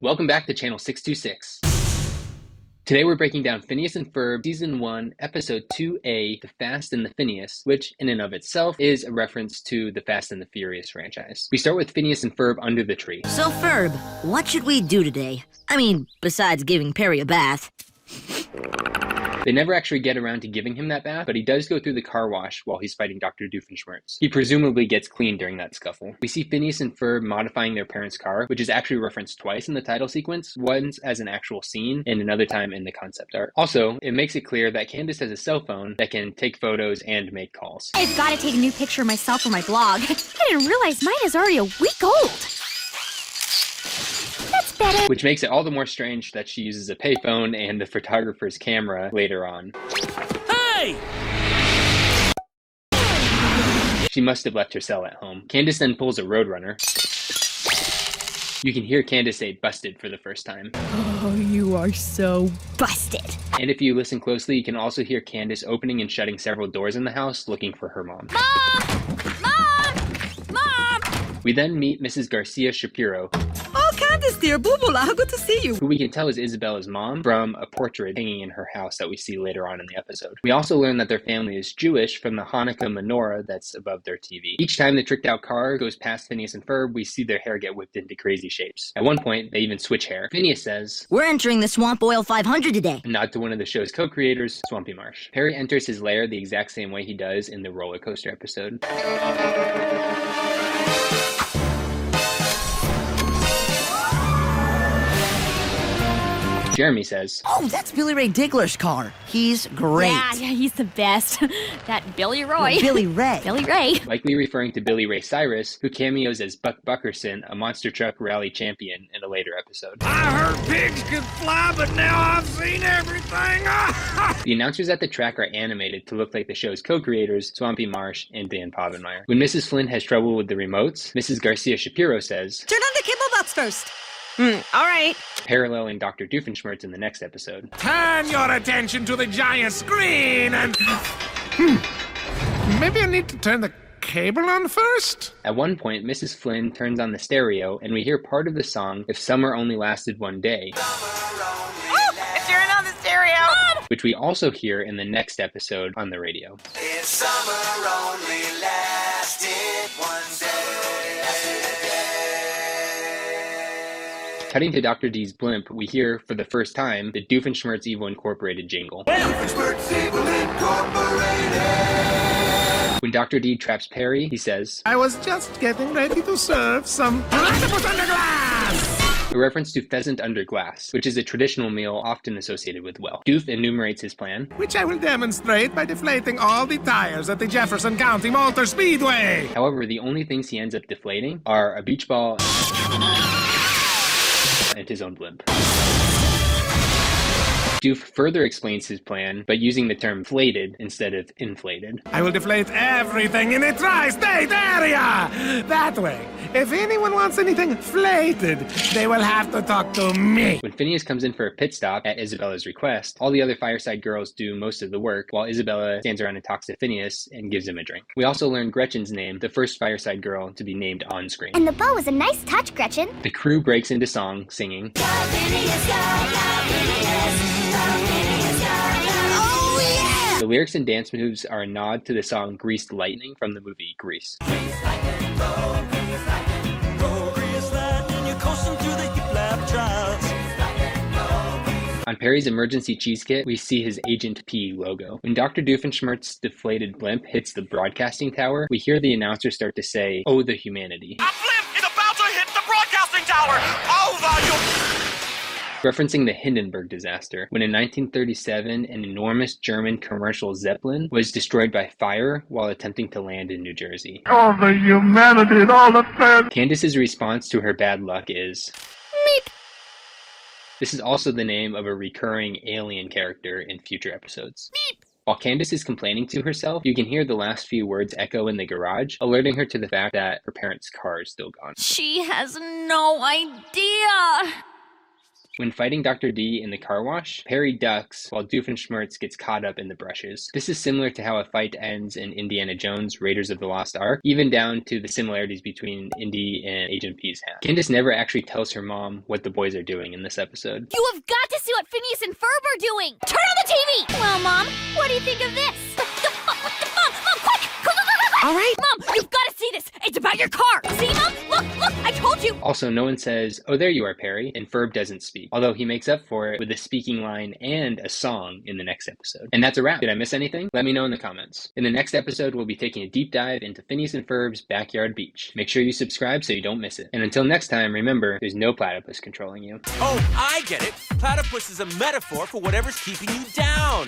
Welcome back to Channel 626. Today we're breaking down Phineas and Ferb Season 1, Episode 2a, The Fast and the Phineas, which in and of itself is a reference to the Fast and the Furious franchise. We start with Phineas and Ferb under the tree. So Ferb, what should we do today? I mean, besides giving Perry a bath. They never actually get around to giving him that bath, but he does go through the car wash while he's fighting Dr. Doofenshmirtz. He presumably gets clean during that scuffle. We see Phineas and Ferb modifying their parents' car, which is actually referenced twice in the title sequence, once as an actual scene and another time in the concept art. Also, it makes it clear that Candace has a cell phone that can take photos and make calls. I've got to take a new picture of myself for my blog. I didn't realize mine is already a week old. That's better. Which makes it all the more strange that she uses a payphone and the photographer's camera later on. Hey! She must have left her cell at home. Candace then pulls a Roadrunner. You can hear Candace say busted for the first time. Oh, you are so busted. And if you listen closely, you can also hear Candace opening and shutting several doors in the house looking for her mom. Mom! Mom! Mom! We then meet Mrs. Garcia Shapiro, Candace, dear, Bubula, good to see you. who we can tell is Isabella's mom from a portrait hanging in her house that we see later on in the episode. We also learn that their family is Jewish from the Hanukkah menorah that's above their TV. Each time the tricked out car goes past Phineas and Ferb, we see their hair get whipped into crazy shapes. At one point, they even switch hair. Phineas says, We're entering the Swamp Oil 500 today. a nod to one of the show's co-creators, Swampy Marsh. Perry enters his lair the exact same way he does in the roller coaster episode. Jeremy says, Oh, that's Billy Ray Diggler's car. He's great. Yeah, he's the best. That Billy Roy. Billy Ray. Billy Ray. likely referring to Billy Ray Cyrus, who cameos as Buck Buckerson, a monster truck rally champion, in a later episode. I heard pigs could fly, but now I've seen everything. The announcers at the track are animated to look like the show's co-creators, Swampy Marsh and Dan Povenmire. When Mrs. Flynn has trouble with the remotes, Mrs. Garcia Shapiro says, Turn on the kibble box first. All right. paralleling Dr. Doofenshmirtz in the next episode. Turn your attention to the giant screen and... Maybe I need to turn the cable on first? At one point, Mrs. Flynn turns on the stereo, and we hear part of the song, If Summer Only Lasted One Day, It's turning on the stereo. which we also hear in the next episode on the radio. If summer only lasted one day. Cutting to Dr. D's blimp, we hear, for the first time, the Doofenshmirtz Evil Incorporated jingle. Doofenshmirtz Evil Incorporated. When Dr. D traps Perry, he says, I was just getting ready to serve some platypus under glass! a reference to pheasant under glass, which is a traditional meal often associated with wealth. Doof enumerates his plan, Which I will demonstrate by deflating all the tires at the Jefferson County Motor Speedway! However, the only things he ends up deflating are a beach ball and his own blimp. Doof further explains his plan by using the term flated instead of inflated. I will deflate everything in the tri-state area! That way, if anyone wants anything flated, they will have to talk to me. When Phineas comes in for a pit stop at Isabella's request, all the other Fireside girls do most of the work, while Isabella stands around and talks to Phineas and gives him a drink. We also learn Gretchen's name, the first Fireside girl to be named on screen. And the bow was a nice touch, Gretchen. The crew breaks into song, singing, Oh, yeah! the lyrics and dance moves are a nod to the song Greased Lightning from the movie Grease. On Perry's emergency cheese kit, we see his Agent P logo. When Dr. Doofenshmirtz's deflated blimp hits the broadcasting tower, we hear the announcer start to say, "Oh, the humanity," A blimp is about to hit the broadcasting tower! referencing the Hindenburg disaster, when in 1937, an enormous German commercial Zeppelin was destroyed by fire while attempting to land in New Jersey. All the humanity and all the fun! Candace's response to her bad luck is, Meep. This is also the name of a recurring alien character in future episodes. While Candace is complaining to herself, you can hear the last few words echo in the garage, alerting her to the fact that her parents' car is still gone. She has no idea. When fighting Dr. D in the car wash, Perry ducks while Doofenshmirtz gets caught up in the brushes. This is similar to how a fight ends in Indiana Jones' Raiders of the Lost Ark, even down to the similarities between Indy and Agent P's hat. Candace never actually tells her mom what the boys are doing in this episode. You have got to see what Phineas and Ferb are doing! Turn on the TV! Well, Mom, what do you think of this? Mom, quick! Go! All right. Mom, you've got to see this! It's about your car! See, Mom? Look! I told you! Also, no one says, "Oh, there you are, Perry," and Ferb doesn't speak, although he makes up for it with a speaking line and a song in the next episode. And that's a wrap. Did I miss anything? Let me know in the comments. In the next episode, we'll be taking a deep dive into Phineas and Ferb's backyard beach. Make sure you subscribe so you don't miss it. And until next time, remember, there's no platypus controlling you. Oh, I get it. Platypus is a metaphor for whatever's keeping you down.